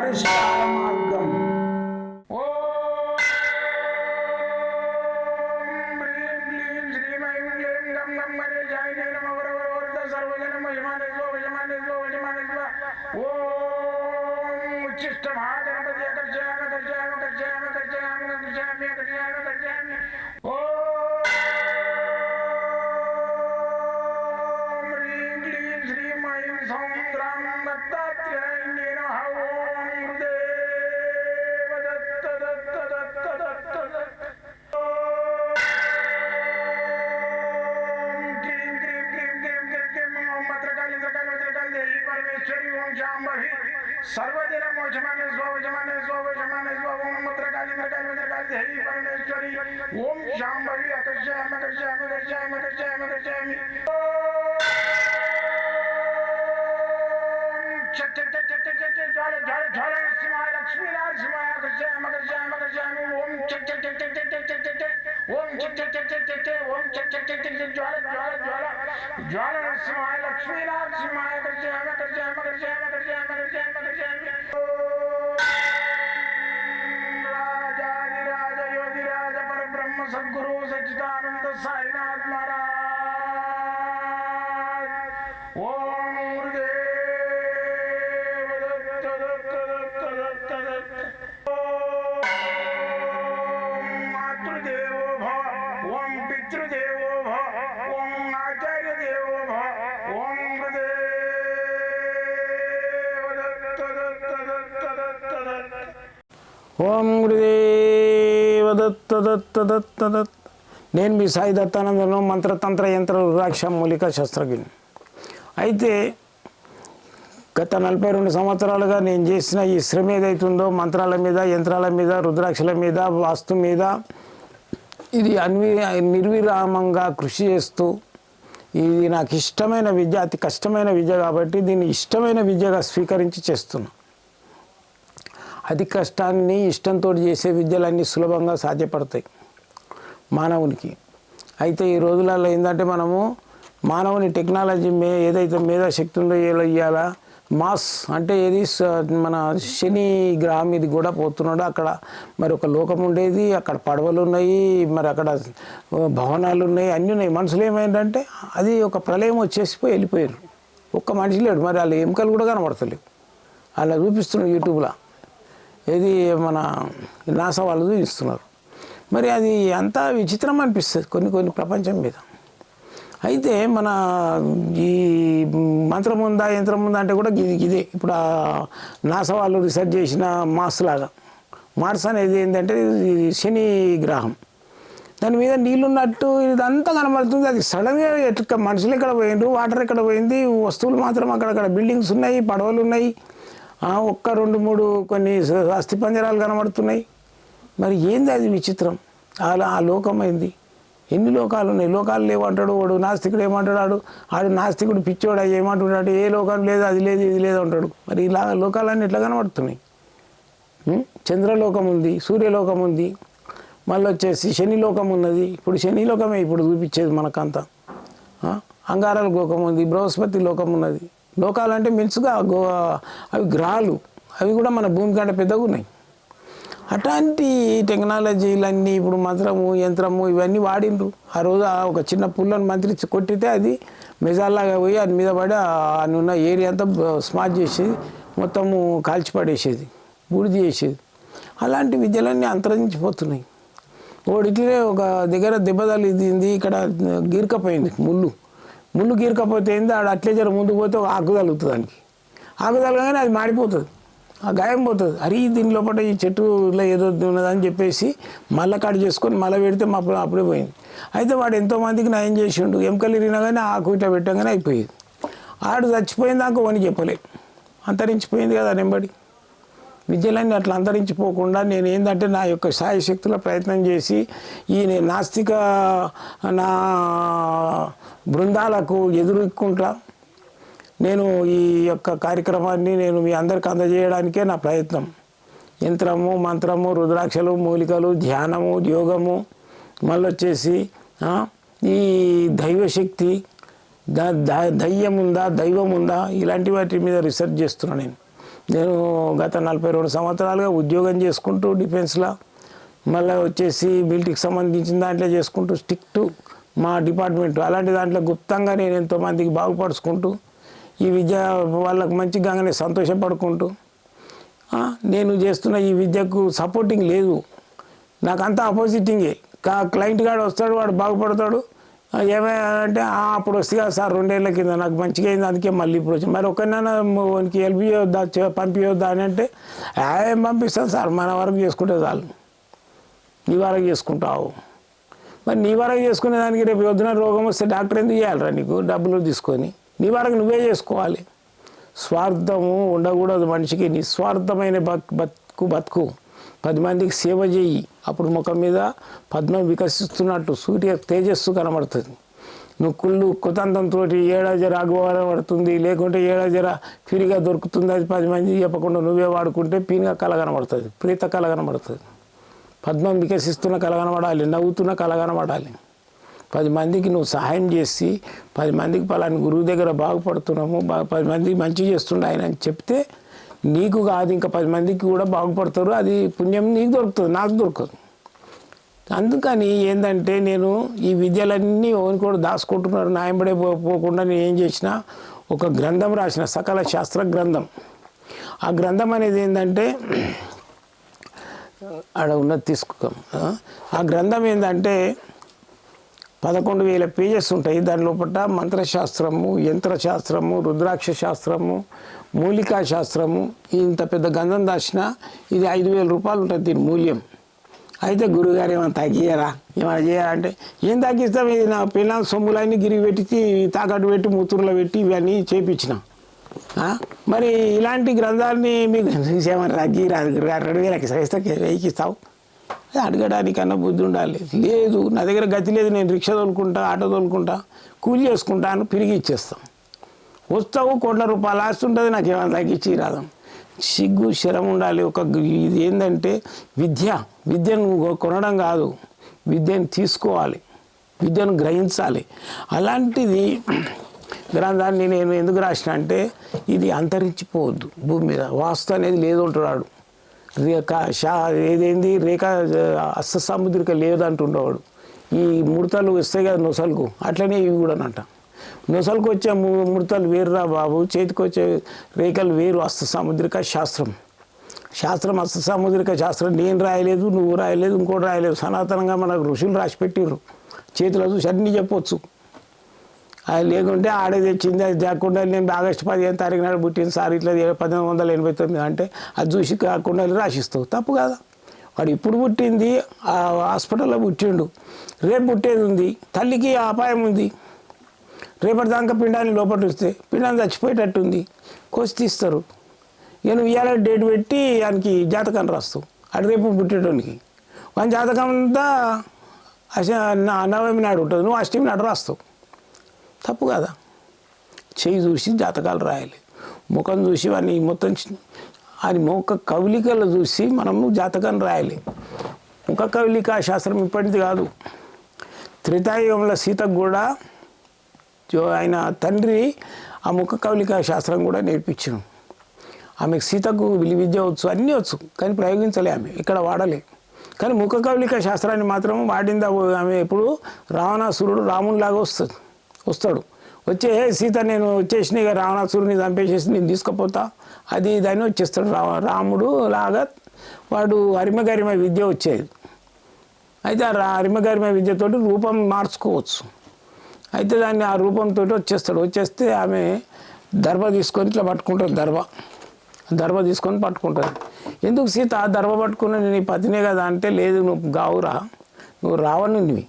పరిష్కార మార్గం. सर्वदिन मोचमाने स्वजमाने स्वजमाने स्वम मत्रकाली मत्रकाली मत्रकाली देवी परमेश्वरी ओम शांभवी अकर्षयामि अकर्षयामि अकर्षयामि अकर्षयामि अकर्षयामि चट चट चट चट चट ज्वाल ज्वाल ज्वाल नरसिंहाय लक्ष्मी नरसिंहाय अकर्षयामि अकर्षयामि अकर्षयामि ओम चट चट चट चट चट चट चट ओम चट चट चट चट चट ओम चट चट चट चट ज्वाल ज्वाल ज्वाल ज्वाल नरसिंहाय लक्ष्मी नरसिंहाय अकर्षयामि अकर्षयामि अकर्षयामि अकर्षयामि अकर्षयामि अकर्षयामि राजाधिराज योगिराज परब्रह्म सद्गुरु सच्चिदानंद साईनाथ महाराज ओम गुरुदेव दत्त दत्त दत्त दत्त दत्त ओम मातृदेवो भव ओम पितृदेवो भव ओम आचार्य देवो भव ओम गुरुदेव दत्त दत्त दत्त दत्त दत्त ఓం గురుదేవ దత్త దత్త దత్త దత్త. నేను మీ సాయి దత్తానందను, మంత్రతంత్ర యంత్ర రుద్రాక్ష మూలిక శస్త్రజ్ఞుని. అయితే గత 42 సంవత్సరాలుగా నేను చేసిన ఈ శ్రమ ఏదైతుందో మంత్రాల మీద, యంత్రాల మీద, రుద్రాక్షల మీద, వాస్తు మీద ఇది నిర్విరామంగా కృషి చేస్తూ, ఇది నాకు ఇష్టమైన విద్య, అతి కష్టమైన విద్య కాబట్టి దీన్ని ఇష్టమైన విద్యగా స్వీకరించి చేస్తున్నాను. అతి కష్టాన్ని ఇష్టంతో చేసే విద్యలన్నీ సులభంగా సాధ్యపడతాయి మానవునికి. అయితే ఈ రోజులలో ఏంటంటే మనము మానవుని టెక్నాలజీ ఏదైతే మేధాశక్తి ఉందో ఇవ్వాలా మాస్ అంటే ఏది మన శని గ్రహం ఇది కూడా పోతున్నాడు. అక్కడ మరి ఒక లోకం ఉండేది, అక్కడ పడవలు ఉన్నాయి, మరి అక్కడ భవనాలు ఉన్నాయి, అన్నీ ఉన్నాయి. మనుషులు ఏమైందంటే అది ఒక ప్రళయం వచ్చేసిపోయి వెళ్ళిపోయారు. ఒక్క మనిషి లేడు. మరి వాళ్ళ ఎముకలు కూడా కనబడతలేవు. అలా చూపిస్తున్నారు యూట్యూబ్లో. ఏది మన నాసా వాళ్ళు చూపిస్తున్నారు. మరి అది అంతా విచిత్రం అనిపిస్తుంది కొన్ని ప్రపంచం మీద. అయితే మన ఈ మంత్రం ఉందా యంత్రం ఉందా అంటే కూడా ఇదే. ఇప్పుడు నాసా వాళ్ళు రీసెర్చ్ చేసిన మార్స్ లాగా. మార్స్ అనేది ఏంటంటే శని గ్రహం, దాని మీద నీళ్ళున్నట్టు ఇదంతా కనబడుతుంది. అది సడన్గా ఎట్లా మనుషులు ఎక్కడ పోయిండ్రు, వాటర్ ఎక్కడ పోయింది, వస్తువులు మాత్రం అక్కడక్కడ బిల్డింగ్స్ ఉన్నాయి, పడవలు ఉన్నాయి, ఒక్క 2-3 కొన్ని అస్థిపంజరాలు కనబడుతున్నాయి. మరి ఏంది అది విచిత్రం? అలా ఆ లోకం అయింది. ఎన్ని లోకాలు ఉన్నాయి? లోకాలు లేవంటాడు వాడు. నాస్తికుడు ఏమంటాడు? ఆడు నాస్తికుడు పిచ్చోడు ఏమంటున్నాడు? ఏ లోకం లేదు, అది లేదు, ఇది లేదు అంటాడు. మరి ఇలా లోకాలన్నీ ఎట్లా కనబడుతున్నాయి? చంద్రలోకం ఉంది, సూర్యలోకం ఉంది, మళ్ళీ వచ్చేసి శనిలోకం ఉన్నది. ఇప్పుడు శనిలోకమే ఇప్పుడు చూపించేది మనకంతా. అంగారల లోకం ఉంది, బృహస్పతి లోకం ఉన్నది. లోకాలంటే మెలుసుగా అవి గ్రహాలు, అవి కూడా మన భూమి కంటే పెద్దగా ఉన్నాయి. అట్లాంటి టెక్నాలజీలన్నీ ఇప్పుడు మంత్రము యంత్రము ఇవన్నీ వాడిండ్రు. ఆ రోజు ఒక చిన్న పుల్లను మంత్రించి కొట్టితే అది మెజాల్లాగా పోయి అది మీద పడి అని ఉన్న ఏరియా అంతా స్మార్ట్ చేసేది, మొత్తము కాల్చిపడేసేది, బూడిది చేసేది. అలాంటి విద్యలన్నీ అంతరించిపోతున్నాయి. ఓడిట్లే ఒక దగ్గర దెబ్బ తగిలింది, ఇక్కడ గీరకపోయింది ముళ్ళు గీరకపోతే ఏంది, ఆడ అట్లే జర ముందుకు పోతే ఒక ఆకు తగులుతుంది. దానికి ఆకు తగలగానే అది మాడిపోతుంది, ఆ గాయం పోతుంది. అరే దీని లోపల ఈ చెట్టులో ఏదో ఉన్నదని చెప్పేసి మళ్ళీ కట్ చేసుకొని మళ్ళీ పెడితే అప్పుడే పోయింది. అయితే వాడు ఎంతోమందికి నయం చేసిండు. ఎముకలు ఇరిగినా కానీ ఆకు ఇట్లా పెట్టగానే అయిపోయేది. ఆడు చచ్చిపోయింది దాకా అని చెప్పలే, అంతరించిపోయింది కదా నెంబడి. విద్యలన్నీ అట్లా అంతరించిపోకుండా నేను ఏంటంటే నా యొక్క సాయశక్తుల ప్రయత్నం చేసి ఈ నాస్తిక నా బృందాలకు ఎదుర్కొంటా నేను ఈ యొక్క కార్యక్రమాన్ని నేను మీ అందరికి అందజేయడానికే నా ప్రయత్నం. యంత్రము, మంత్రము, రుద్రాక్షలు, మూలికలు, ధ్యానము, యోగము, మళ్ళీ వచ్చేసి ఈ దైవశక్తి, దయ్యం ఉందా, దైవం ఉందా, ఇలాంటి వాటి మీద రీసెర్చ్ చేస్తున్నాను నేను. నేను గత 42 సంవత్సరాలుగా ఉద్యోగం చేసుకుంటూ డిఫెన్స్లో మళ్ళీ వచ్చేసి మిలిటరీకి సంబంధించిన దాంట్లో చేసుకుంటూ స్ట్రిక్ట్ మా డిపార్ట్మెంట్ అలాంటి దాంట్లో గుప్తంగా నేను ఎంతోమందికి బాగుపరుచుకుంటూ ఈ విద్య వాళ్ళకు మంచిగానే సంతోషపడుకుంటూ నేను చేస్తున్న ఈ విద్యకు సపోర్టింగ్ లేదు, నాకంతా అపోజిటింగే. క్లయింట్ గాడు వస్తాడు, వాడు బాగుపడతాడు, ఏమంటే అప్పుడు వస్తే కదా సార్ 2 ఏళ్ళ కింద నాకు మంచిగా అయింది అందుకే మళ్ళీ ఇప్పుడు వచ్చి మరి ఒకరినైనా వానికి హెల్ప్ చేయొద్దా పంపించొద్దా అని అంటే ఏం పంపిస్తాను సార్ మన వరకు చేసుకుంటే చాలు, నీ వరకు చేసుకుంటావు. మరి నీ వరకు చేసుకునే దానికి రేపు పొద్దున రోగం వస్తే డాక్టర్ ఎందుకు చేయాలరా నీకు డబ్బులు తీసుకొని? నీ వరకు నువ్వే చేసుకోవాలి. స్వార్థము ఉండకూడదు మనిషికి, నిస్వార్థమైన బతుకు 10 మందికి సేవ చేయి, అప్పుడు ముఖం మీద పద్మం వికసిస్తున్నట్టు సూర్య తేజస్సు కనబడుతుంది. నువ్వు కుళ్ళు కుతంత్రంతో ఏడాజర అగ్గువారం పడుతుంది, లేకుంటే ఏడాజర ఫ్రీగా దొరుకుతుంది, అది 10 మంది చెప్పకుండా నువ్వే వాడుకుంటే పీనుగా కళ కనబడుతుంది, ప్రీత కళ కనబడుతుంది. పద్మం వికసిస్తున్న కళ కనబడాలి, నవ్వుతున్న కళ కనబడాలి. 10 మందికి నువ్వు సహాయం చేసి 10 మందికి పలాని గురువు దగ్గర బాగుపడుతున్నాము, 10 మందికి మంచి చేస్తుండే ఆయన అని చెప్తే నీకు కాదు ఇంకా 10 మందికి కూడా బాగుపడతారు, అది పుణ్యం నీకు దొరుకుతుంది, నాకు దొరకదు. అందుకని ఏంటంటే నేను ఈ విద్యలన్నీ ఓని కూడా దాచుకుంటున్నారు, నాయంబడే పోకుండా నేను ఏం చేసిన ఒక గ్రంథం రాసిన, సకల శాస్త్ర గ్రంథం. ఆ గ్రంథం అనేది ఏంటంటే ఆడ ఉన్నది తీసుకో. ఆ గ్రంథం ఏంటంటే 11,000 పేజెస్ ఉంటాయి. దాని లోపల మంత్రశాస్త్రము, యంత్రశాస్త్రము, రుద్రాక్ష శాస్త్రము, మూలికా శాస్త్రము, ఇంత పెద్ద గంధం దాచిన ఇది 5,000 రూపాయలు ఉంటుంది దీని మూల్యం. అయితే గురువుగారు ఏమైనా తగ్గియరా, ఏమైనా చేయాలంటే ఏం తగ్గిస్తాం, ఇది నా పిల్లల సొమ్ములన్నీ గిరిగి పెట్టి తాకట్టు పెట్టి ముత్తూరులో పెట్టి ఇవన్నీ చేయించిన. మరి ఇలాంటి గ్రంథాలని మీకు ఏమైనా తగ్గిరాదు, 2,000కి వెయ్యికి ఇస్తావు, అడగడానికన్నా బుద్ధి ఉండాలి. లేదు నా దగ్గర గతి లేదు, నేను రిక్షా తోలుకుంటా, ఆటో తోలుకుంటా, కూలి చేసుకుంటాను, తిరిగి ఇచ్చేస్తాం. వస్తావు కోట్ల రూపాయలు ఆస్తి ఉంటుంది, నాకు ఏమైనా తగ్గించి రాదాం. సిగ్గు శరం ఉండాలి. ఇది ఏంటంటే విద్యను కొనడం కాదు, విద్యను తీసుకోవాలి, విద్యను గ్రహించాలి. అలాంటిది గ్రంథాన్ని నేను ఎందుకు రాసిన అంటే ఇది అంతరించిపోవద్దు, భూమి మీద వాస్తు అనేది లేదు అంటున్నాడు. ఏదేంది రేఖ అస్త సాముద్రిక లేదంటుండేవాడు. ఈ ముడతలు వస్తాయి కదా నొసలకు, అట్లనే ఇవి కూడా అంట. నొసలకు వచ్చే ముడతలు వేరురా బాబు, చేతికి వచ్చే రేఖలు వేరు. అస్త సాముద్రిక శాస్త్రం అస్త సాముద్రిక శాస్త్రం నేను రాయలేదు, నువ్వు రాయలేదు, ఇంకోటి రాయలేదు, సనాతనంగా మనకు ఋషులు రాసి పెట్టిర్రు. చేతిలో చూసి అన్నీ చెప్పొచ్చు. అది లేకుంటే ఆడే తెచ్చింది, అది కాకుండా నేను ఆగస్టు 15 తారీఖు నాడు పుట్టింది సార్ ఇట్లా 1989 అంటే అది చూసి కాకుండా రాసిస్తావు, తప్పు కదా. వాడు ఇప్పుడు పుట్టింది ఆ హాస్పిటల్లో పుట్టిండు, రేపు పుట్టేది ఉంది, తల్లికి అపాయం ఉంది. రేపటి దాకా పిండాన్ని లోపల వస్తే పిండాన్ని చచ్చిపోయేటట్టుంది, కోసి తీస్తారు. నేను ఇవాళ డేట్ పెట్టి ఆయనకి జాతకాన్ని రాస్తావు, అది రేపు పుట్టేటోనికి. వాని జాతకం అంతా నవమి నాడు ఉంటుంది, నువ్వు అష్టమి నాడు రాస్తావు, తప్పు కదా. చెయ్యి చూసి జాతకాలు రాయాలి, ముఖం చూసి వాడిని మొత్తం అది ముఖ కవలికలు చూసి మనము జాతకాన్ని రాయాలి. ముఖ కవలిక శాస్త్రం ఇప్పటిది కాదు. త్రేతాయుగంలో సీతకు కూడా ఆయన తండ్రి ఆ ముఖ కవలిక శాస్త్రం కూడా నేర్పించాను. ఆమెకు సీతకు విలువిద్య వచ్చు, అన్నీ వచ్చు, కానీ ప్రయోగించలే ఆమె, ఇక్కడ వాడలే. కానీ ముఖ కవలిక శాస్త్రాన్ని మాత్రం వాడిందా ఆమె. ఎప్పుడు రావణాసురుడు రామునిలాగా వస్తాడు, వచ్చే సీత నేను వచ్చేసిన ఇక రావణాసురుని చంపేసేసి నేను తీసుకుపోతా అది దాన్ని వచ్చేస్తాడు. రాముడు లాగా వాడు అరిమగరిమ విద్య వచ్చేది. అయితే ఆ అరిమగరిమ విద్యతోటి రూపం మార్చుకోవచ్చు. అయితే దాన్ని ఆ రూపంతో వచ్చేస్తే ఆమె దర్భ తీసుకొని ఇట్లా పట్టుకుంటుంది, దర్భ తీసుకొని పట్టుకుంటుంది. ఎందుకు సీత దర్భ పట్టుకున్నా నేను ఈ పతినే కదా అంటే, లేదు నువ్వు గావురా, నువ్వు రావణునివి,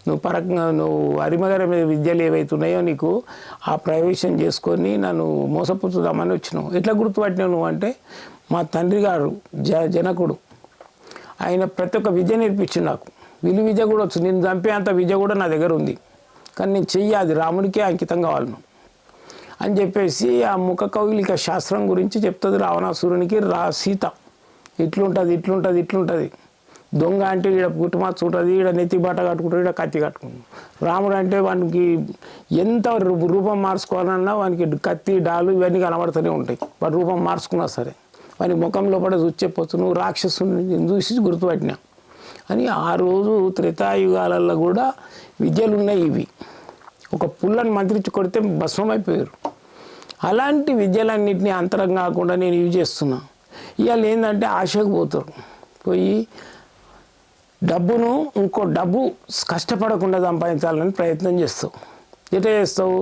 నువ్వు అరిమగరిమ విద్యలు ఏవైతున్నాయో నీకు ఆ ప్రవేశం చేసుకొని నన్ను మోసపుచ్చుదామని వచ్చినావు. ఎట్లా గుర్తుపట్టినావు నువ్వు అంటే, మా తండ్రి గారు జనకుడు ఆయన ప్రతి ఒక్క విద్య నేర్పించింది నాకు. విద్య కూడా వచ్చు, నేను చంపే అంత విద్య కూడా నా దగ్గర ఉంది, కానీ నేను చెయ్యాది రాముడికే అంకితం కావాలను అని చెప్పేసి ఆ ముఖ కౌలిక శాస్త్రం గురించి చెప్తుంది. రావణాసురునికి సీత ఇట్లుంటుంది దొంగ అంటే ఈడ పుట్టుమచ్చ ఉంటుంది, ఈడ నెత్తి బట్ట కట్టుకుంటాడు, ఈడ కత్తి కట్టుకుంటాడు. రాముడు అంటే వానికి ఎంత రూపం మార్చుకోవాలన్నా వానికి కత్తి డాలు ఇవన్నీ కనబడుతూనే ఉంటాయి. వాడు రూపం మార్చుకున్నా సరే వాని ముఖం లోపల చూసి చెప్పొచ్చు, నువ్వు రాక్షసుని చూసి గుర్తుపట్టినా అని. ఆ రోజు త్రేతాయుగాలలో కూడా విద్యలు ఉన్నాయి. ఇవి ఒక పుల్లని మంత్రించి కొడితే భస్మమైపోయారు. అలాంటి విద్యలన్నింటినీ అంతరం కాకుండా నేను ఇవి చేస్తున్నా. ఇవాళ ఏంటంటే ఆశకు పోతారు, పోయి డబ్బును ఇంకో డబ్బు కష్టపడకుండా సంపాదించాలని ప్రయత్నం చేస్తావు. ఎట్లా చేస్తావు?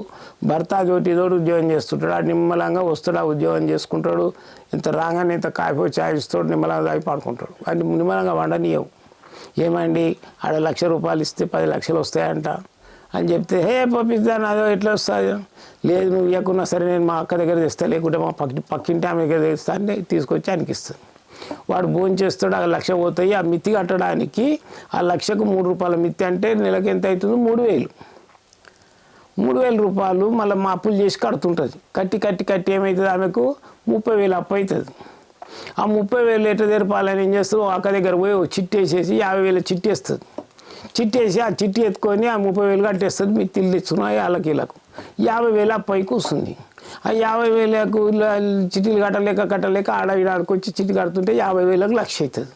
భర్త తోటి ఉద్యోగం చేస్తుంటాడు, ఆ నిమ్మలంగా వస్తాడు, ఆ ఉద్యోగం చేసుకుంటాడు, ఇంత రాగానే ఇంత కాఫీ చాయ్ ఇస్తాడు, నిమ్మలంగా తాగి పాడుకుంటాడు. వాడిని నిమ్మలంగా వండనీయవు. ఏమండి ఆడ 1,00,000 రూపాయలు ఇస్తే 10 లక్షలు వస్తాయంట అని చెప్తే, హే పంపిస్తాను అదో ఎట్లా వస్తుంది? లేదు నువ్వు ఇవ్వకున్నా సరే నేను మా అక్క దగ్గర తెస్తా, లేకుంటే మా పక్కింటి ఆమె దగ్గర తెస్తా అని తీసుకొచ్చి ఆయనకి ఇస్తాను. వాడు భోజనం చేస్తాడు, ఆ 1,00,000 పోతాయి. ఆ మిత్తి కట్టడానికి ఆ 1,00,000కు 3 రూపాయల మిత్తి అంటే నెలకి ఎంత అవుతుంది? 3,000. 3,000 రూపాయలు మళ్ళీ మా అప్పులు చేసి కడుతుంటుంది. కట్టి ఏమవుతుంది? ఆమెకు 30,000 అప్పు అవుతుంది. ఆ 30,000 ఎట్లా తెరపాలని ఏం చేస్తావు? అక్క దగ్గర పోయి చిట్టి వేసేసి 50,000 చిట్టి వేస్తుంది. చిట్టి వేసి ఆ చిట్టి ఎత్తుకొని ఆ 30,000 కట్టేస్తుంది. మిత్తిలు తెచ్చుకున్నాయి వాళ్ళకి వీళ్ళకు 50,000 అప్పైకి వస్తుంది. ఆ 50,000కు చిట్టీలు కట్టలేక ఆడకొచ్చి చిట్టి కడుతుంటే 50,000కు 1,00,000 అవుతుంది.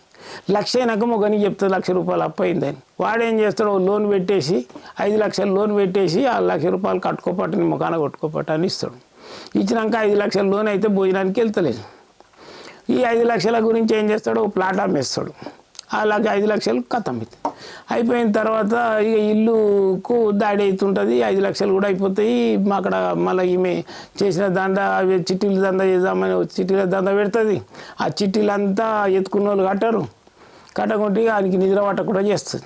1,00,000 అయినాక మొగనికి చెప్తుంది 1,00,000 రూపాయలు అప్పు అయిందని. వాడేం చేస్తాడు? లోన్ పెట్టేసి 5 లక్షలు లోన్ పెట్టేసి ఆ 1,00,000 రూపాయలు కట్టుకోపట్టని ముఖాన కొట్టుకోపట్ట అని ఇస్తాడు. ఇచ్చినాక 5 లక్షల లోన్ అయితే భోజనానికి వెళ్తలేదు. ఈ 5 లక్షల గురించి ఏం చేస్తాడు? ప్లాట్ అమ్మేస్తాడు. అలాగే 5 లక్షలు కథం అయిపోయిన తర్వాత ఇక ఇల్లుకు దాడి అవుతుంటుంది. 5 లక్షలు కూడా అయిపోతాయి. అక్కడ మళ్ళీ ఈమె చేసిన దండ చిట్టీల దంద చేద్దామని చిట్టీల దంద పెడుతుంది. ఆ చిట్టీలంతా ఎత్తుకున్న వాళ్ళు కట్టకుంటే ఆయనకి నిద్ర పట్ట కూడా చేస్తుంది.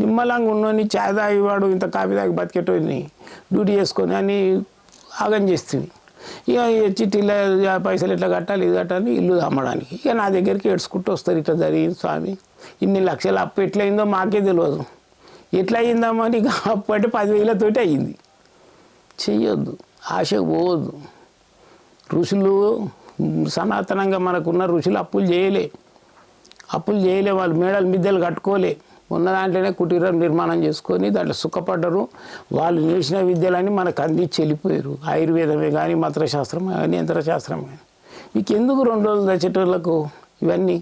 నిమ్మలంగా ఉన్నోని చాయ్ తాగివాడు ఇంత కాఫీ తాగి బతికేటోని డ్యూటీ చేసుకొని అని ఆగం చేస్తుంది. ఇక చిట్టీలో పైసలు ఎట్లా కట్టాలి, ఇది కట్టాలి, ఇల్లు అమ్మడానికి. ఇక నా దగ్గరికి ఏడ్చుకుంటూ వస్తారు, ఇట్లా జరిగింది స్వామి, ఇన్ని లక్షలు అప్పు ఎట్లయిందో మాకే తెలియదు, ఎట్లా అయిందామని. ఇక అప్పు అంటే 10,000తోటి అయ్యింది. చెయ్యొద్దు, ఆశకు పోవద్దు. ఋషులు సనాతనంగా మనకున్న ఋషులు అప్పులు చేయలే. వాళ్ళు మేడలు మిద్దెలు కట్టుకోలే. ఉన్న దాంట్లోనే కుటీరం నిర్మాణం చేసుకొని దాంట్లో సుఖపడ్డరు. వాళ్ళు నేర్చిన విద్యలని మనకు అందించి వెళ్ళిపోయారు. ఆయుర్వేదమే కానీ, మంత్రశాస్త్రమే కానీ, యంత్రశాస్త్రమే కానీ. మీకు ఎందుకు 2 రోజులు తెచ్చేటోళ్ళకు ఇవన్నీ?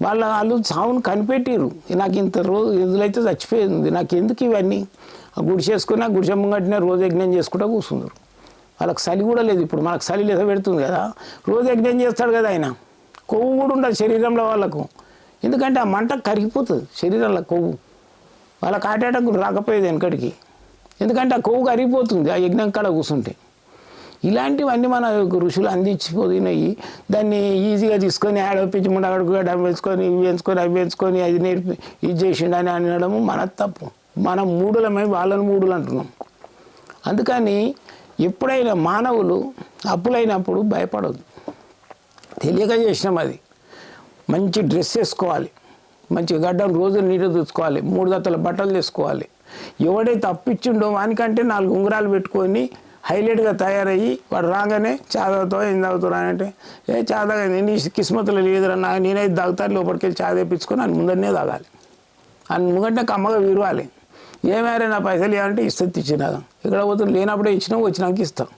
వాళ్ళు సావును కనిపెట్టారు. నాకు ఇంత రోజులైతే చచ్చిపోయింది, నాకు ఎందుకు ఇవన్నీ? ఆ గుడిసేసుకొని ఆ గుడిసె ముంగట్టిన రోజు యజ్ఞం చేసుకుంటూ కూర్చున్నారు. వాళ్ళకి చలి కూడా లేదు. ఇప్పుడు మనకు చలి లేదా పెడుతుంది కదా, రోజు యజ్ఞం చేస్తాడు కదా ఆయన. కొవ్వు కూడా ఉండదు శరీరంలో వాళ్ళకు. ఎందుకంటే ఆ మంట కరిగిపోతుంది శరీరంలో కొవ్వు. వాళ్ళకి హార్ట్ అటాక్ రాకపోయేది వెనకడికి. ఎందుకంటే ఆ కొవ్వు కరిగిపోతుంది ఆ యజ్ఞం కాడ కూర్చుంటే. ఇలాంటివన్నీ మన ఋషులు అందించిపోయినాయి. దాన్ని ఈజీగా తీసుకొని ఆడపించి ముండగడుకు డబ్బు వేసుకొని ఇవి వేసుకొని అవి వేసుకొని అది నేర్పి ఇది చేసిండని అనడము మన తప్పు. మనం మూడులమై వాళ్ళని మూడులు అంటున్నాం. అందుకని ఎప్పుడైనా మానవులు అప్పులైనప్పుడు భయపడదు. తెలియక చేసినాం అది. మంచి డ్రెస్ వేసుకోవాలి, మంచి గడ్డం రోజు నీరు తెచ్చుకోవాలి, 3 జతల బట్టలు తీసుకోవాలి. ఎవడైతే అప్పిచ్చిండో వానికంటే 4 ఉంగరాలు పెట్టుకొని హైలైట్గా తయారయ్యి వాడు రాగానే చాదాతో ఏం తాగుతారు అంటే, చాదాగా నీ కిస్మతులు లేదురా, నేనైతే తాగుతాను లోపలికి వెళ్ళి చా తెప్పించుకొని అని ముందరనే తాగాలి. అని ముంగంటే కమ్మగా విరవాలి. ఏమైనా నా పైసలు ఏమంటే ఇస్తుంది ఇచ్చినా, ఇక్కడ పోతుంది లేనప్పుడే ఇచ్చినా వచ్చినాక ఇస్తాం.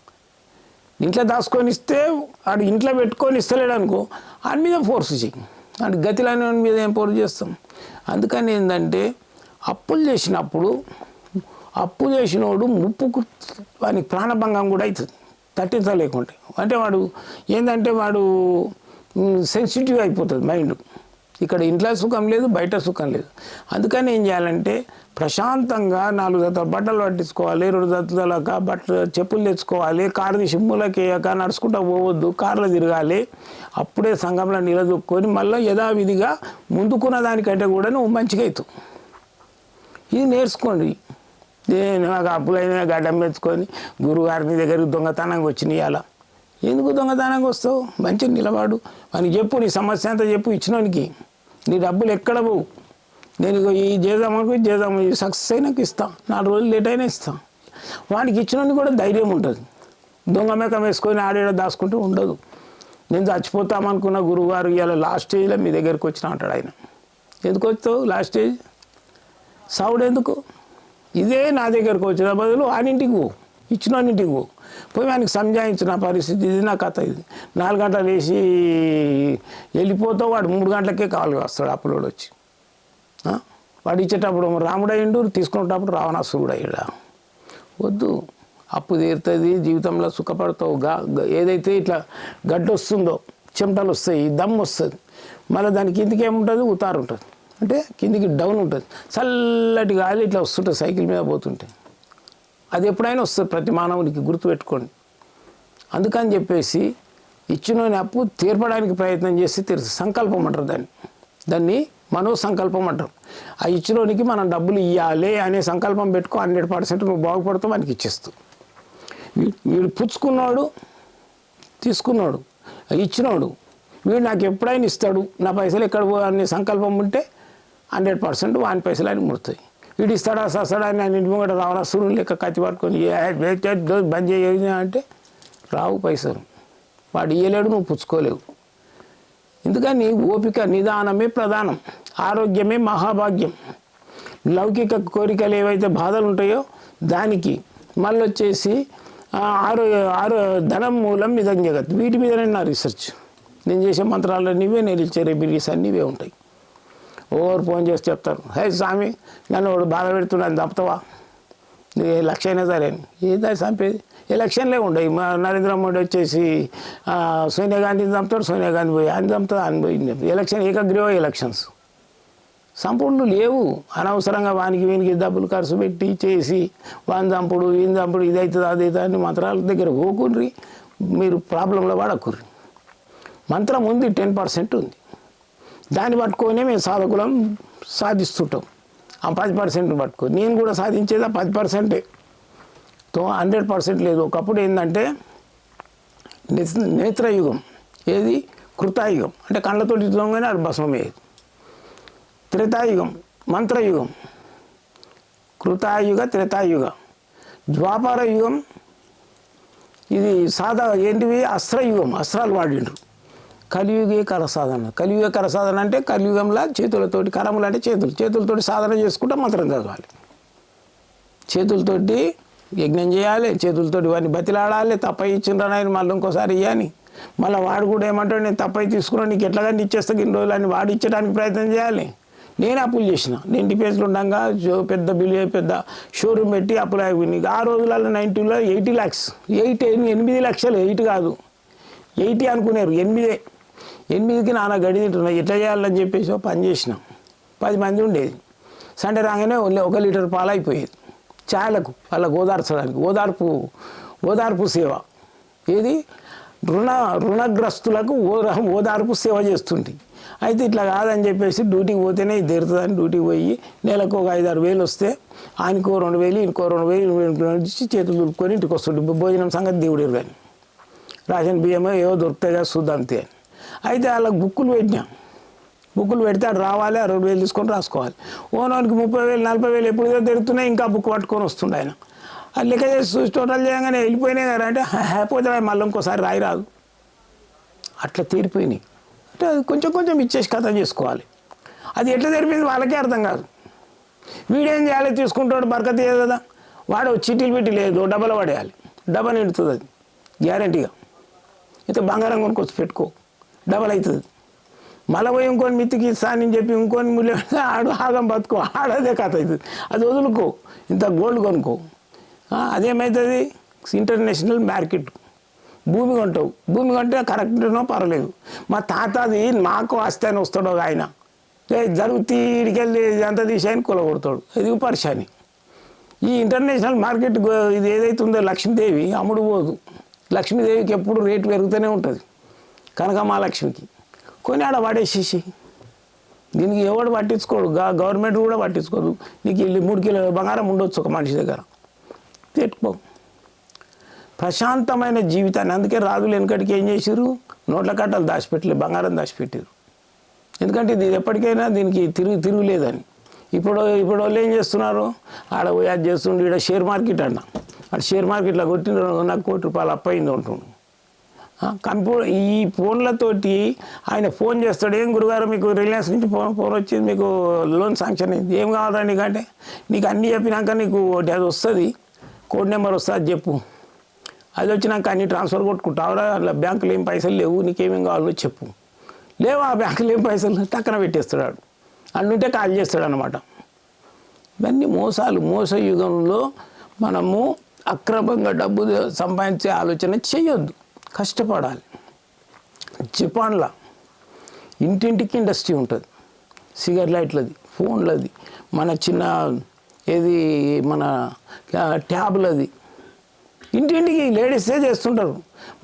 ఇంట్లో దాచుకొని ఇస్తే వాడు ఇంట్లో పెట్టుకొని ఇస్తలేడు అనుకో, వాడి మీద ఫోర్స్ చెయ్యి. అంటే గతిలోని మీద ఏం ఫోర్స్ చేస్తాం. అందుకని ఏంటంటే అప్పులు చేసినప్పుడు అప్పు చేసినోడు ముప్పుకు వానికి ప్రాణభంగం కూడా అవుతుంది తట్టించలేకుంటే. అంటే వాడు ఏంటంటే వాడు సెన్సిటివ్ అయిపోతుంది మైండ్. ఇక్కడ ఇంట్లో సుఖం లేదు, బయట సుఖం లేదు. అందుకని ఏం చేయాలంటే ప్రశాంతంగా 4 జతల బట్టలు పట్టించుకోవాలి, 2 జతల చెప్పులు తెచ్చుకోవాలి, కారు తీసి మూలకేయక నడుచుకుంటూ పోవద్దు, కార్లో తిరగాలి. అప్పుడే సంఘంలో నిలదొక్కుని మళ్ళీ యథావిధిగా ముందుకున్న దానికంటే కూడా నువ్వు మంచిగా అవుతావు. ఇది నేర్చుకోండి. నేను నాకు అప్పులైనా గడ్డం పెంచుకొని గురువుగారిని దగ్గరికి దొంగతనంగా వచ్చినాయి. అలా ఎందుకు దొంగతనంగా వస్తావు? మంచిగా నిలబడు, వానికి చెప్పు, నీ సమస్య అంతా చెప్పు. ఇచ్చినోనికి నీ డబ్బులు ఎక్కడ పోవు. నేను ఈ చేద్దాము ఈ సక్సెస్ అయినాక ఇస్తాను, 4 రోజులు లేట్ అయినా ఇస్తాను. వానికి ఇచ్చినోనికి కూడా ధైర్యం ఉంటుంది. దొంగ మేకం వేసుకొని ఆడేడ దాచుకుంటూ ఉండదు. నేను చచ్చిపోతామనుకున్న గురువుగారు ఇలా లాస్ట్ స్టేజ్లో మీ దగ్గరికి వచ్చిన అంటాడు ఆయన. ఎందుకు వచ్చావు లాస్ట్ స్టేజ్ సావుడు ఎందుకు? ఇదే నా దగ్గరకు వచ్చిన బదులు ఆనింటికి పో, ఇచ్చినోన్నింటికి పో, పోయి ఆయనకి సంజాయించిన పరిస్థితి ఇది, నా కథ ఇది. 4 గంటలు వేసి వెళ్ళిపోతావు, వాడు 3 గంటలకే కావాలి వస్తాడు అప్పులోడు వచ్చి. వాడు ఇచ్చేటప్పుడు రాముడయ్యిండు, తీసుకునేటప్పుడు రావణాసురుడు అయ్యాడా? వద్దు. అప్పు తీరుతుంది, జీవితంలో సుఖపడతావు. ఏదైతే ఇట్లా గడ్డ వస్తుందో, చెమటలు వస్తాయి, దమ్ వస్తుంది, మళ్ళీ దాని కిందికి ఏముంటుంది, ఉతారు ఉంటుంది, అంటే కిందికి డౌన్ ఉంటుంది. చల్లటి గాలి ఇట్లా వస్తుంటుంది సైకిల్ మీద పోతుంటే. అది ఎప్పుడైనా వస్తుంది ప్రతి మానవునికి, గుర్తుపెట్టుకోండి. అందుకని చెప్పేసి ఇచ్చినోని అప్పు తీర్పడానికి ప్రయత్నం చేసి సంకల్పం అంటారు దాన్ని మనో సంకల్పం అంటారు. ఆ ఇచ్చినోనికి మనం డబ్బులు ఇవ్వాలి అనే సంకల్పం పెట్టుకో, 100% నువ్వు బాగుపడతావు, వానికి ఇచ్చేస్తావు. వీడు పుచ్చుకున్నాడు, తీసుకున్నాడు, ఇచ్చినోడు, వీడు నాకు ఎప్పుడైనా ఇస్తాడు, నా పైసలు ఎక్కడ అనే సంకల్పం ఉంటే 100% వాని పైసలు ఆయన ముడతాయి. వీడు ఇస్తాడా సస్తాడా అని ఆయన ఇంటి ముంగట రావాలా, సూర్యుని లెక్క కత్తి పట్టుకొని బంద్ చేయ అంటే రావు పైసలు. వాడు ఇయ్యలేడు, నువ్వు పుచ్చుకోలేవు. ఎందుకని ఓపిక నిదానమే ప్రధానం, ఆరోగ్యమే మహాభాగ్యం. లౌకిక కోరికలు ఏవైతే బాధలు ఉంటాయో దానికి మళ్ళీ వచ్చేసి ధనం మూలం ఇదం జగత్, వీటి మీదనే నా రీసెర్చ్. నేను చేసే మంత్రాల్లో నీవే, నేను ఇచ్చే రెమెడీస్ అన్నీవే ఉంటాయి. ఓవర్ ఫోన్ చేసి చెప్తారు, హే స్వామి నన్ను వాడు బాధ పెడుతున్నాను, చంపుతావా? నీ లక్ష అయినా సరే ఏదా చంపేది? ఎలక్షన్లే ఉండవు. నరేంద్ర మోడీ వచ్చేసి సోనియా గాంధీని చంపుతాడు, సోనియా గాంధీ పోయి ఆయన చంపుతాడు, ఆయన పోయి ఎలక్షన్ ఏకగ్రీవ ఎలక్షన్స్ సంపూర్ణ లేవు. అనవసరంగా వానికి వీనికి డబ్బులు ఖర్చు పెట్టి చేసి వాని చంపుడు ఈయన చంపుడు ఇదవుతుంది అదైతే అని మంత్రాల దగ్గర పోకుండ్రి, మీరు ప్రాబ్లంలో పడకుర్రి. మంత్రం ఉంది, 10% ఉంది, దాన్ని పట్టుకొనే మేము సాధకులం సాధిస్తుంటాం. ఆ 10% పట్టుకో. నేను కూడా సాధించేది 10%. 100% లేదు. ఒకప్పుడు ఏంటంటే నేత్రయుగం, ఏది కృతాయుగం అంటే కళ్ళతోటి చూడంగానే అది భస్మమయ్యేది. త్రేతాయుగం మంత్రయుగం, కృతాయుగ త్రేతాయుగ. ద్వాపర యుగం ఇది ఏంటివి అస్త్రయుగం, అస్త్రాలు వాడిండ్రు. కలియుగే కరసాధన. కలియుగ కరసాధన అంటే కలియుగంలో చేతులతోటి, కరములు అంటే చేతులతోటి సాధన చేసుకుంటా మంత్రం చదవాలి. చేతులతోటి యజ్ఞం చేయాలి, చేతులతోటి వాడిని బతిలాడాలి. తప్పై ఇచ్చిండ్రని ఆయన మళ్ళీ ఇంకోసారి ఇవ్వని, మళ్ళీ వాడు కూడా ఏమంటాడు, నేను తప్పై తీసుకున్నాను నీకు ఎట్లాగంటే ఇచ్చేస్తా ఇన్ని రోజులు అని వాడు ఇచ్చడానికి ప్రయత్నం చేయాలి. నేను అప్పులు చేసిన, నేను డిఫెన్స్లో ఉండగా పెద్ద పెద్ద షోరూమ్ పెట్టి అప్పులు అయిపోయినాయి. ఆ రోజులలో 90లో 80 lakhs, 8 లక్షలు, 8 కాదు 80 అనుకున్నారు, 8కి నాన్న గడి తింటున్నాయి. ఎట్లా చేయాలని చెప్పేసి పని చేసినాం. 10 మంది ఉండేది. సండే రాగానే 1 లీటర్ పాలు అయిపోయేది చాలకు, వాళ్ళకు ఓదార్చడానికి. ఓదార్పు సేవ ఏది రుణగ్రస్తులకు ఓదార్పు సేవ చేస్తుంది. అయితే ఇట్లా కాదని చెప్పేసి డ్యూటీకి పోతేనే ఇది తెరుతుందని డ్యూటీకి పోయి నెలకు ఒక 5-6 వేలు వస్తే ఆయనకో 2,000 ఇంకో 2,000 ఇచ్చి చేతులు దులుపుకొని ఇంటికి వస్తుండే. భోజనం సంగతి దేవుడు కానీ రేషన్ బియ్యమో ఏవో దొరుకుతాయి కదా చూద్దాంతే అని. అయితే వాళ్ళకి బుక్కులు పెట్టినాం. బుక్కులు పెడితే అది రావాలి, 2,000 తీసుకొని రాసుకోవాలి. ఓనోనికి 30,000 40,000 ఎప్పుడు తెరుతున్నాయి, ఇంకా బుక్ పట్టుకొని వస్తుండే ఆయన. అది లెక్క చేసి టోటల్ చేయగానే వెళ్ళిపోయినాయి కదా అంటే పోతే మళ్ళీ ఇంకోసారి రాదు. అట్లా తీరిపోయినాయి. అంటే అది కొంచెం ఇచ్చేసి కథ చేసుకోవాలి. అది ఎట్లా తెరిపింది వాళ్ళకే అర్థం కాదు. వీడేం చేయాలి, తీసుకుంటాడు బరకత కదా, వాడు చీటీలు పెట్టి లేదు డబ్బలు పడేయాలి, డబ్బా నిండుతుంది అది గ్యారంటీగా. అయితే బంగారం కొనుక్కొచ్చి పెట్టుకో, డబల్ అవుతుంది. మళ్ళీ పోయి ఇంకొని మిత్తికి ఇస్తానని చెప్పి ఇంకొని ముళ్ళు ఆడు ఆగం బతుకో, ఆడదే కథ అవుతుంది. అది వదులుకో, ఇంత గోల్డ్ కొనుక్కో. అదేమవుతుంది, ఇంటర్నేషనల్ మార్కెట్. భూమి కొంటావు, భూమి కొంటే కరెక్ట్నో పర్లేదు. మా తాత అది మాకు ఆస్తి అని వస్తాడు ఆయన, జరుగు తీడికెళ్ళి అంత తీసాయని కొలగొడతాడు. ఇది పరిశాని. ఈ ఇంటర్నేషనల్ మార్కెట్ ఇది ఏదైతే ఉందో లక్ష్మీదేవి అమ్ముడు పోదు. లక్ష్మీదేవికి ఎప్పుడు రేటు పెరుగుతూనే ఉంటుంది. కనకమహాలక్ష్మికి కొని ఆడ వాడేసేసి దీనికి ఎవడు పట్టించుకోడు, గవర్నమెంట్ కూడా పట్టించుకోదు. నీకు 3 కిలోల బంగారం ఉండొచ్చు ఒక మనిషి దగ్గర, పెట్టుకో. ప్రశాంతమైన జీవితాన్ని. అందుకే రాజులు వెనకటికి ఏం చేశారు, నోట్ల కట్టలు దాచిపెట్టలేదు, బంగారం దాచిపెట్టారు. ఎందుకంటే ఇది ఎప్పటికైనా దీనికి తిరుగులేదని. ఇప్పుడు వాళ్ళు ఏం చేస్తున్నారు, ఆడ పోయి అది చేస్తుండే. ఇక్కడ షేర్ మార్కెట్ అన్న, అటు షేర్ మార్కెట్లో కొట్టిన నాకు ₹1 కోటి అప్పయింది ఉంటుండు. ఈ ఫోన్లతోటి ఆయన ఫోన్ చేస్తాడు, ఏం గురుగారు మీకు రిలయన్స్ నుంచి ఫోన్ వచ్చింది, మీకు లోన్ శాంక్షన్ అయింది, ఏం కావాలా నీకంటే నీకు అన్నీ చెప్పినాక నీకు అది వస్తుంది, కోడ్ నెంబర్ వస్తుంది, అది చెప్పు, అది వచ్చినాక అన్ని ట్రాన్స్ఫర్ కొట్టుకుంటావురా, అట్లా బ్యాంకులో ఏం పైసలు లేవు, నీకేమేం కావాలో చెప్పు, లేవు ఆ బ్యాంకులో ఏం పైసలు టక్కన పెట్టేస్తాడు, అన్నుంటే కాల్ చేస్తాడు అనమాట. ఇవన్నీ మోసాలు. మోస యుగంలో మనము అక్రమంగా డబ్బు సంపాదించే ఆలోచన చేయొద్దు, కష్టపడాలి. జపాన్లో ఇంటింటికి ఇండస్ట్రీ ఉంటుంది, సిగరెట్ లైట్లది, ఫోన్లది, మన చిన్న ఏది మన ట్యాబ్లది, ఇంటింటికి లేడీసే చేస్తుంటారు.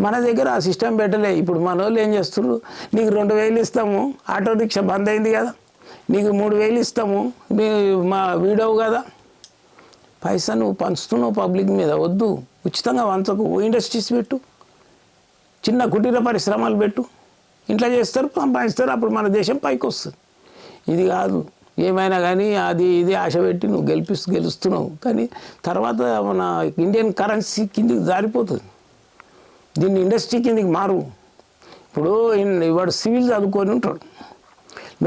మన దగ్గర ఆ సిస్టమ్ పెట్టలే. ఇప్పుడు మన వాళ్ళు ఏం చేస్తున్నారు, నీకు 2000 ఇస్తాము, ఆటో రిక్షా బంద్ అయింది కదా, నీకు 3000 ఇస్తాము, మా వీడవు కదా, పైసా నువ్వు పంచుతున్నావు పబ్లిక్ మీద, వద్దు, ఉచితంగా వంచకు, ఇండస్ట్రీస్ పెట్టు, చిన్న కుటీర పరిశ్రమలు పెట్టు, ఇంట్లో చేస్తారు, సంపాదిస్తారు, అప్పుడు మన దేశం పైకి వస్తుంది. ఇది కాదు, ఏమైనా కానీ అది ఇది ఆశ పెట్టి నువ్వు గెలుస్తున్నావు, కానీ తర్వాత మన ఇండియన్ కరెన్సీ కిందికి జారిపోతుంది, దీన్ని ఇండస్ట్రీ కిందికి మారు. ఇప్పుడు వాడు సివిల్ చదువుకొని ఉంటాడు,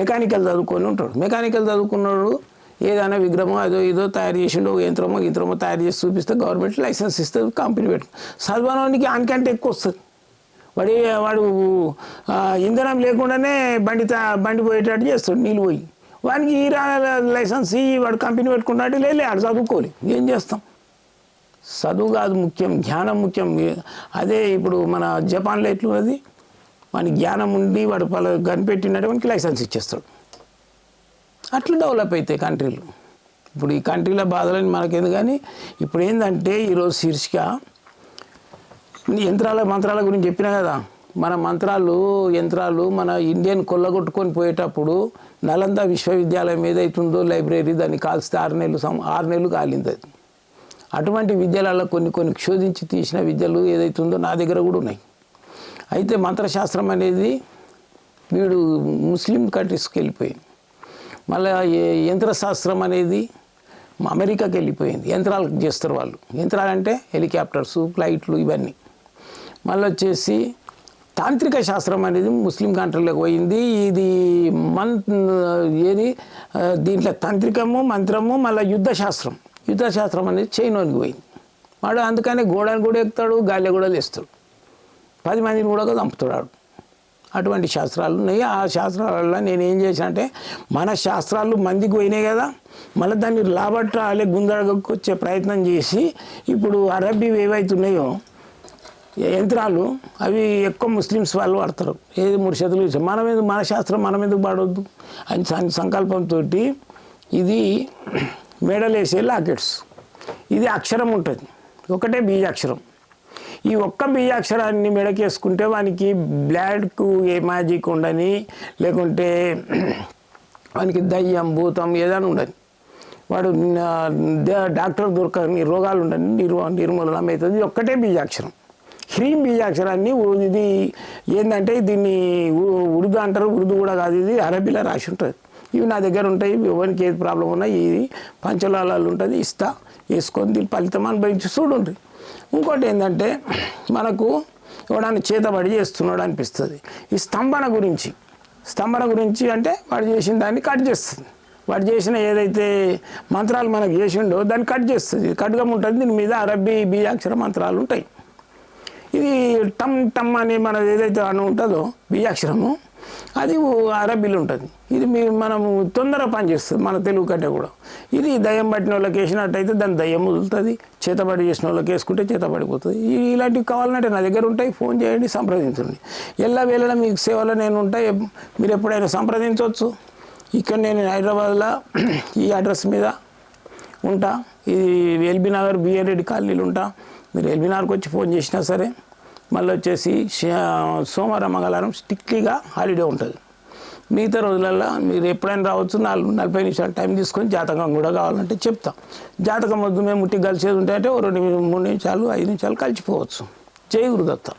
మెకానికల్ చదువుకొని ఉంటాడు, మెకానికల్ చదువుకున్నాడు ఏదైనా విగ్రహమో అదో ఇదో తయారు చేసిండో, యంత్రమో తయారు చేసి చూపిస్తే గవర్నమెంట్ లైసెన్స్ ఇస్తుంది, కంపెనీ పెట్టు, చదవడానికి ఆనికంటే ఎక్కువ వస్తుంది. వాడు ఇంధనం లేకుండానే బండి పోయేటట్టు చేస్తాడు, నీళ్ళు పోయి, వానికి ఈ లైసెన్స్ వాడు కంపెనీ పెట్టుకుంటాడు, లేదు ఆడు చదువుకోవాలి, ఏం చేస్తాం. చదువు కాదు ముఖ్యం, జ్ఞానం ముఖ్యం. అదే ఇప్పుడు మన జపాన్లో ఎట్లున్నది, వానికి జ్ఞానం ఉండి వాడు కనిపెట్టినట్టు వానికి లైసెన్స్ ఇచ్చేస్తాడు. అట్లా డెవలప్ అవుతాయి కంట్రీలు. ఇప్పుడు ఈ కంట్రీల బాధలని మనకేంది, కానీ ఇప్పుడు ఏంటంటే ఈరోజు శీర్షిక మంత్రాల గురించి చెప్పినా కదా, మన యంత్రాలు మన ఇండియన్ కొల్లగొట్టుకొని పోయేటప్పుడు నలంద విశ్వవిద్యాలయం ఏదైతుందో లైబ్రరీ, దాన్ని కాల్స్తే 6 నెలలు కాలింది అది. అటువంటి విద్యలలో కొన్ని క్షోధించి తీసిన విద్యలు ఏదైతుందో నా దగ్గర కూడా ఉన్నాయి. అయితే మంత్రశాస్త్రం అనేది వీడు ముస్లిం కంట్రీస్కి వెళ్ళిపోయింది. మళ్ళీ యంత్రశాస్త్రం అనేది అమెరికాకి వెళ్ళిపోయింది, యంత్రాలకు చేస్తారు వాళ్ళు. యంత్రాలంటే హెలికాప్టర్స్, ఫ్లైట్లు, ఇవన్నీ. మళ్ళీ వచ్చేసి తాంత్రిక శాస్త్రం అనేది ముస్లిం కంట్రీలోకి పోయింది. ఇది దీంట్లో తంత్రికము, మంత్రము, మళ్ళీ యుద్ధశాస్త్రం అనేది చైనాకి పోయింది. వాడు అందుకనే గోడని కూడా ఎక్కుతాడు, గాలి కూడా లేస్తాడు, 10 మందిని కూడా చంపుతాడు. అటువంటి శాస్త్రాలు ఉన్నాయి. ఆ శాస్త్రాలలో నేను ఏం చేశాను అంటే, మన శాస్త్రాలు మందికి పోయినాయి కదా, మళ్ళీ దాన్ని లాభట్టాలే గుందరగకు వచ్చే ప్రయత్నం చేసి, ఇప్పుడు అరబ్బీ ఏవైతున్నాయో యంత్రాలు అవి ఎక్కువ ముస్లిమ్స్ వాళ్ళు వాడతారు. ఏది ముర్షదులు మన శాస్త్రం మనం ఎందుకు పాడవద్దు అని సంకల్పంతో ఇది మెడలేసే లాకెట్స్. ఇది అక్షరం ఉంటుంది, ఒకటే బీజాక్షరం. ఈ ఒక్క బీజాక్షరాన్ని మెడకేసుకుంటే వానికి బ్లాడ్కు ఏ మ్యాజిక్ ఉండని, లేకుంటే వానికి దయ్యం భూతం ఏదైనా ఉండని, వాడు డాక్టర్ దొరకని రోగాలు ఉండని నిర్మూలన అవుతుంది. ఇది ఒక్కటే బీజాక్షరం. హ్రీం బీజాక్షరాన్ని ఇది ఏంటంటే దీన్ని ఉర్దూ అంటారు, ఉర్దూ కూడా కాదు, ఇది అరబీలో రాసి ఉంటుంది. ఇవి నా దగ్గర ఉంటాయి, ఎవరికి ఏది ప్రాబ్లం ఉన్నా ఇది పంచలాలు ఉంటుంది, ఇస్తా, వేసుకొని దీని ఫలితం అనుభవించి చూడండి. ఇంకోటి ఏంటంటే మనకు ఎవడన్నా చేతబడి చేస్తున్నాడు అనిపిస్తుంది. ఈ స్తంభన గురించి అంటే వాడు చేసిన దాన్ని కట్ చేస్తుంది. వాడు చేసిన ఏదైతే మంత్రాలు మనకు చేసిండో దాన్ని కట్ చేస్తుంది, కట్గా ఉంటుంది. దీని మీద అరబ్బీ బీజాక్షర మంత్రాలు ఉంటాయి. ఇది టమ్ అని మనది ఏదైతే అను ఉంటుందో బీజాక్షరము, అది అరబ్బీలు ఉంటుంది. ఇది మనము తొందరగా పనిచేస్తుంది మన తెలుగు కంటే కూడా. ఇది దయ్యం పట్టిన వాళ్ళకి వేసినట్టయితే దాన్ని దయ్యం వదులుతుంది, చేతబడి చేసిన వాళ్ళకి వేసుకుంటే చేతబడిపోతుంది. ఇలాంటివి కావాలంటే నా దగ్గర ఉంటాయి, ఫోన్ చేయండి, సంప్రదించండి. వేళ మీకు సేవలో నేను ఉంటాయి, మీరు ఎప్పుడైనా సంప్రదించవచ్చు. ఇక్కడ నేను హైదరాబాద్లో ఈ అడ్రస్ మీద ఉంటా, ఇది ఎల్బీ నగర్ బిఎన్ రెడ్డి కాలనీలు ఉంటా. మీరు ఎల్బీ నగర్కి వచ్చి ఫోన్ చేసినా సరే. మళ్ళీ వచ్చేసి సోమవారం మంగళవారం స్ట్రిక్ట్లీగా హాలిడే ఉంటుంది. మిగతా రోజులలో మీరు ఎప్పుడైనా రావచ్చు. 40 నిమిషాలు టైం తీసుకొని జాతకం కూడా కావాలంటే చెప్తాం. జాతకం వద్దు మేము ముట్టి కలిసేది ఉంటే అంటే 2 3 నిమిషాలు 5 నిమిషాలు కలిసిపోవచ్చు. జై గురుదత్త.